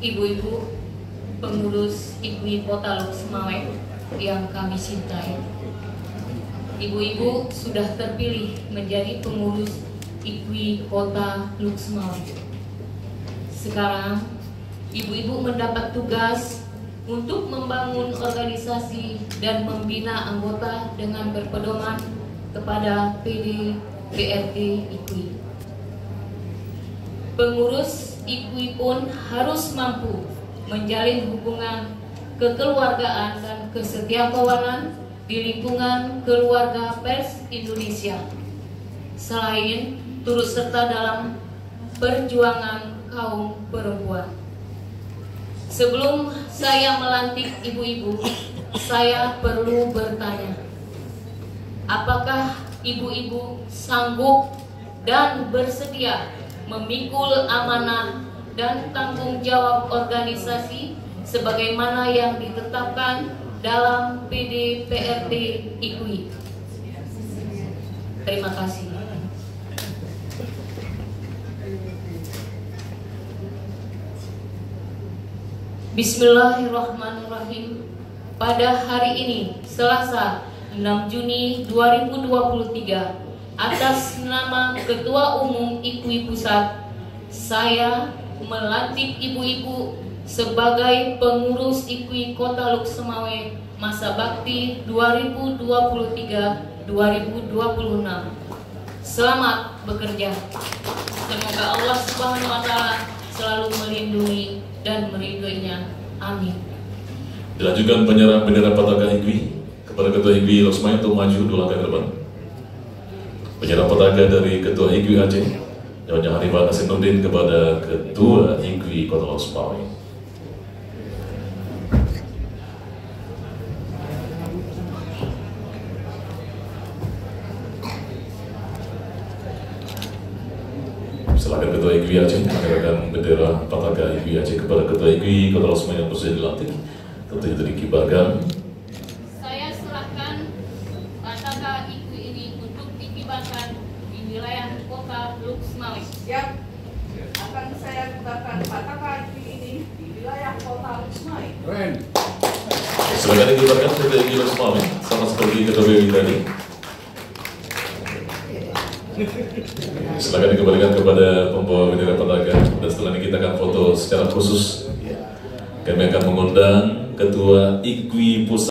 ibu-ibu pengurus IKWI Kota Luk Semawe yang kami cintai. Ibu-ibu sudah terpilih menjadi pengurus IKWI Kota Luk Semawe. Sekarang, ibu-ibu mendapat tugas untuk membangun organisasi dan membina anggota dengan berpedoman kepada PD PRT IKWI. Pengurus IKWI pun harus mampu menjalin hubungan kekeluargaan dan kesetiakawanan di lingkungan keluarga pers Indonesia, selain turut serta dalam perjuangan kaum perempuan. Sebelum saya melantik ibu-ibu, saya perlu bertanya, apakah ibu-ibu sanggup dan bersedia memikul amanah dan tanggung jawab organisasi sebagaimana yang ditetapkan dalam PD PRT IKWI? Terima kasih. Bismillahirrahmanirrahim. Pada hari ini, Selasa 6 Juni 2023, atas nama Ketua Umum IKWI Pusat, saya melantik ibu-ibu sebagai pengurus IKWI Kota Luk Semawe masa bakti 2023-2026. Selamat bekerja. Semoga Allah Subhanahu wa Ta'ala selalu melindungi dan meridhoinya. Amin. Dilanjutkan penyerahan bendera patakan IKWI kepada Ketua IKWI Luk Semawe untuk maju 2 langkah ke depan. Penyerahan patakan dari Ketua IKWI Aceh Nyonya Hanifah Nasiruddin kepada Ketua IKWI Kota Luk Semawe. Silakan Ketua IKWI Aceh menyerahkan bendera patakan IKWI Aceh kepada Ketua IKWI Kota Luk Semawe yang bersedia dilantik. Tentunya itu dikibarkan. Saya serahkan patakan IKWI ini untuk dikibarkan di wilayah Kota Luk Semawe. Siap. Akan saya kibarkan patakan IKWI ini di wilayah Kota Luk Semawe. Keren. Silakan dikibarkan Ketua IKWI Luk Semawe sama seperti Ketua BWI tadi. Silakan dikembalikan kepada pembawa bendera patakan, dan setelah ini kita akan foto secara khusus. Kami akan mengundang Ketua IKWI Pusat